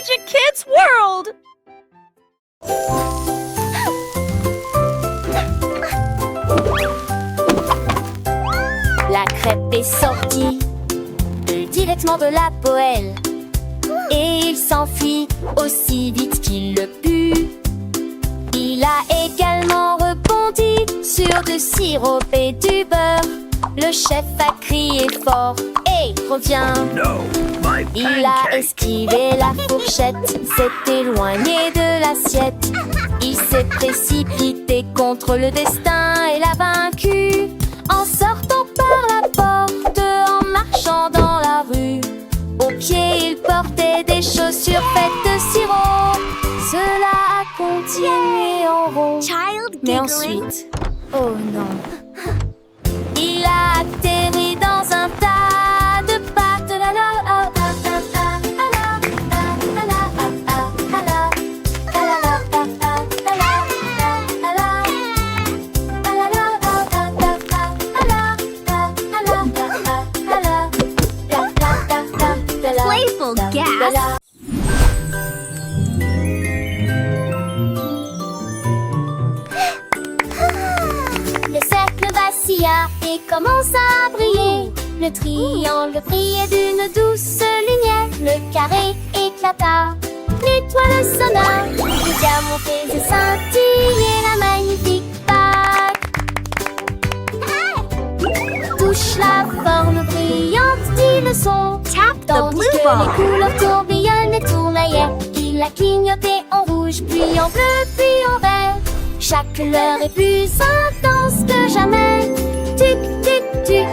Magic Kids World! La crêpe est sortie directement de la poêle et il s'enfuit aussi vite qu'il le put. Il a également rebondi sur du sirop et du beurre. Le chef a crié fort « Hey, reviens !» Il a esquivé la fourchette, s'est éloigné de l'assiette. Il s'est précipité contre le destin et l'a vaincu. En sortant par la porte, en marchant dans la rue, au pied il portait des chaussures faites de sirop. Cela a continué en rond. Mais ensuite, oh non, il a atterri dans un tas de pâtes. Playful gas! Le cercle vacilla et commença à briller. Le triangle brillait d'une douce lumière. Le carré éclata, l'étoile sonna. Le diamant faisait scintiller la magnifique bague. Touche la forme brillante, dit le son. Tandis que les couleurs tourbillonnent et tournaillaient. Il a clignoté en rouge, puis en bleu, puis en vert. Chaque couleur est plus intense que jamais. Tic, tic, tic,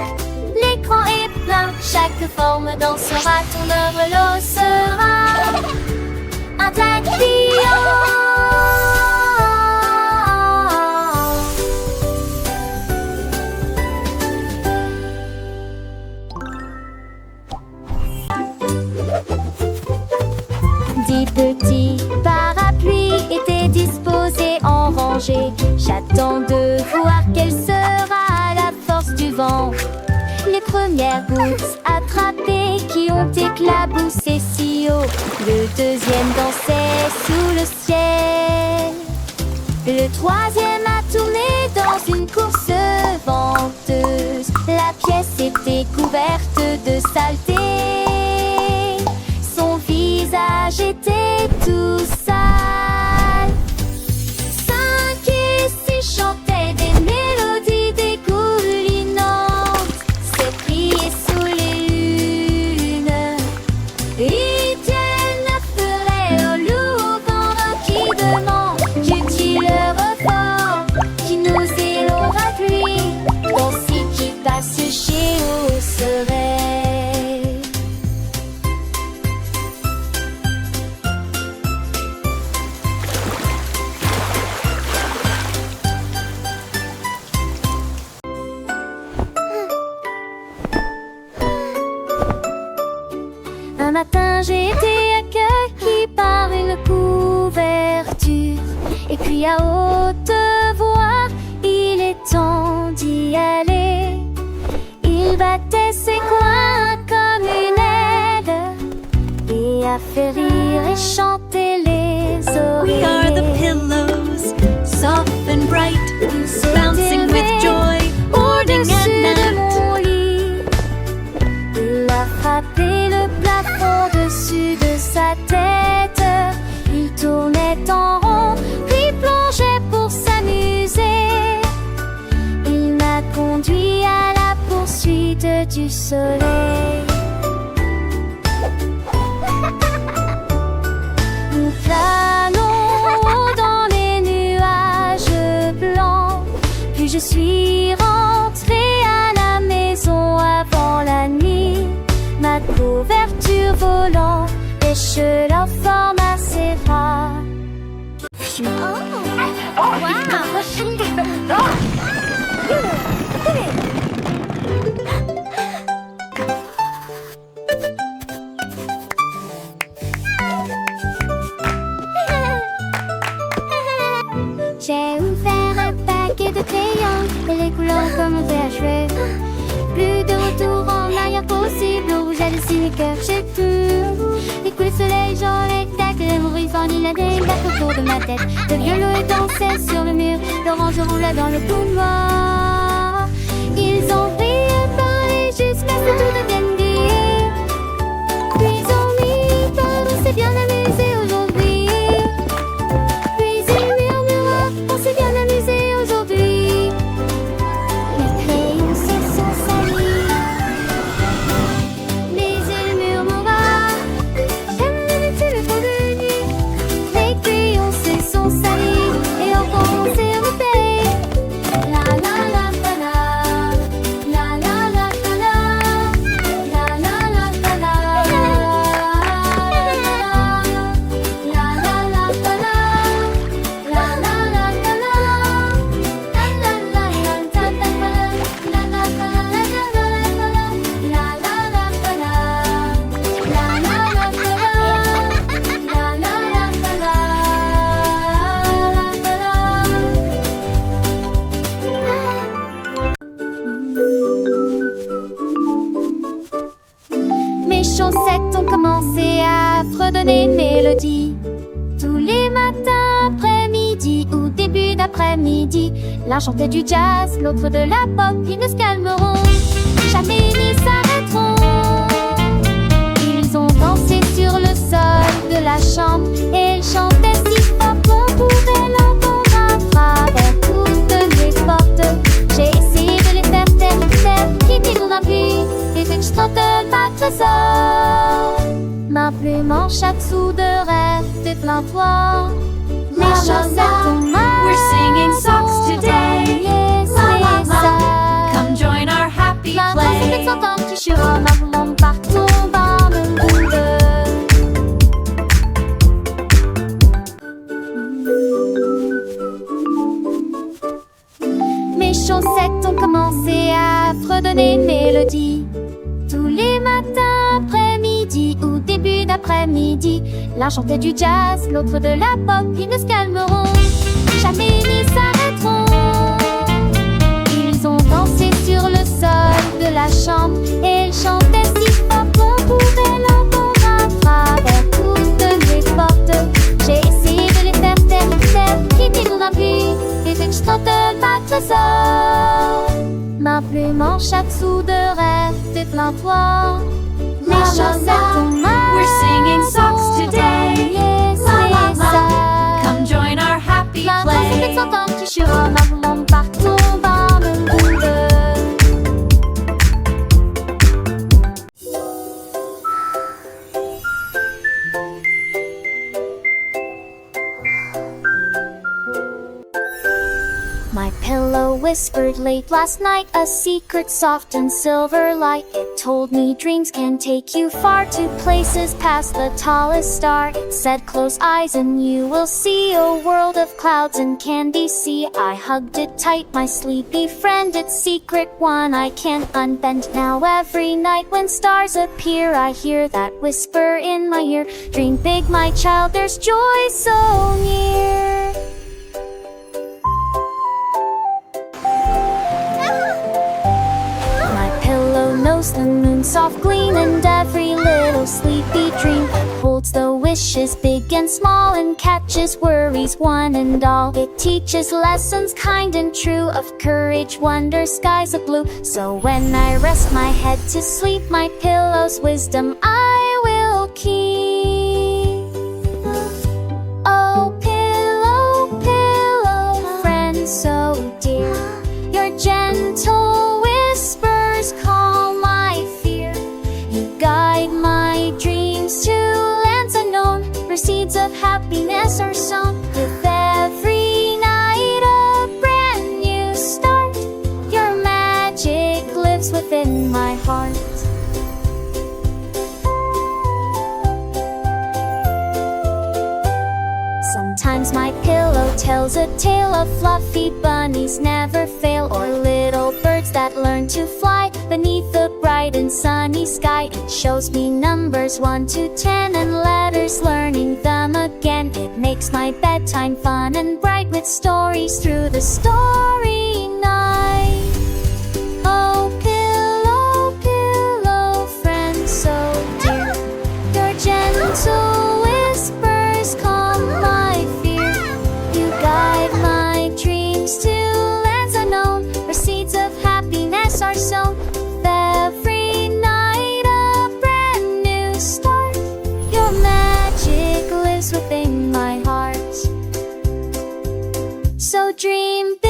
l'écran est plein. Chaque forme dansera, ton œuvre sera un tatillon. Dix petits parapluies étaient disposés en rangée. J'attends de voir quelle sera la force du vent. Les premières gouttes attrapées qui ont éclaboussé si haut. Le deuxième dansait sous le ciel. Le troisième a tourné dans une course venteuse. La pièce était couverte de saleté. Son visage était tout sale. 5 et 6 chantaient des mélodies dégoulinantes. C'est prier sous les lunes. Ils tiennent la forêt au loup pendant qu'ils demandent qu'est-il le refort qui nous élora pluie. Ainsi qui passe chez au soleil. Un matin j'ai été accueillie par une couverture. Et puis à haute voix, il est temps d'y aller. Il battait ses coins comme une aile et a fait rire et chanter les oreilles. We are the pillows, soft and bright, bouncing with joy, morning and night. Mon lit, il a frappé le plafond dessus de sa tête. Il tournait en rond, puis plongeait pour s'amuser. Il m'a conduit à la poursuite du soleil. Nous planons dans les nuages blancs. Puis je suis rentrée à la maison avant la nuit. Ma couverture volant lèche leur forme assez rare. J'ai ouvert un paquet de crayons et les couleurs commençaient à jouer. Plus de retour en arrière possible, rouge par-dessus les cœurs, je cours. Et que le soleil, genre les tacs, mon ruban, il a des bacs autour de ma tête. Le violon dansait sur le mur, l'orange roula dans le couloir. Ils ont ri et parlé jusqu'à ce que tout devienne gai. Puis on y parle, on s'est bien amusé aujourd'hui. Puis il murmura, on s'est bien amusé aujourd'hui. Les crayons se sont salis. Mais il murmura, j'aime le fond de nuit. Les crayons se sont salis et ont commencé à me payer. La la la la la, la la la la la, la la la la la, la la la la, la la la la la, la la la la Mes chaussettes ont commencé à fredonner une mélodie. Tous les matins, après-midi ou début d'après-midi, l'un chantait du jazz, l'autre de la pop. Ils ne se calmeront jamais ni s'arrêteront. Ils ont dansé sur le sol de la chambre et ils chantaient si fort qu'on pouvait l'entendre à travers toutes les portes. J'ai essayé de les faire taire, qui dit qu'on a pris et que je tente de battre ça. Ma plume en chaque sou de rêve, déplains-toi. Mes chaussettes ont mal. We're singing songs today. Yes, La, la, c'est la. ça. Come join our happy La danse play. est s'entendre qui chuchote ma blonde partout dans le monde. Mes chaussettes ont commencé à fredonner une mélodie. Tous les matins, après-midi ou début d'après-midi, l'un chantait du jazz, l'autre de la pop. Ils ne se calmeront jamais ni s'arrêteront. Ils ont dansé sur le sol de la chambre et ils chantaient si fort qu'on pouvait l'entendre à travers toutes les portes. J'ai essayé de les faire taire, qui dit qu'on a pris et que je tente de battre ça. Ma plume en chaque sou de rêve, déplains-toi. Mes chaussettes ont mal. We're singing songs today. Yes, La, la, c'est la. ça. Come join our happy La danse est play. s'entendre qui chuchote ma blonde partout dans le monde. My pillow whispered late last night a secret soft and silver light. It told me dreams can take you far to places past the tallest star. It said close eyes and you will see a world of clouds and candy sea. I hugged it tight, my sleepy friend, its secret one I can't unbend. Now every night when stars appear I hear that whisper in my ear. Dream big my child, there's joy so near. My pillow knows the moon's soft gleam, and every little sleepy dream holds the wishes big and small and catches worries one and all. It teaches lessons kind and true of courage, wonder, skies of blue. So when I rest my head to sleep, my pillow's wisdom I will keep. Oh, pillow, pillow, friend so dear, your gentle whispers calm my fear. You guide my dreams to lands unknown, where seeds of happiness are sown. With every night a brand new start, your magic lives within my heart. Sometimes my pillow tells a tale of fluffy bunnies never fail, or little birds that learn to fly beneath the bright and sunny sky. It shows me numbers 1 to 10 and letters, learning them again. It makes my bedtime fun and bright with stories through the story night. Oh, pillow, pillow, friend so dream big.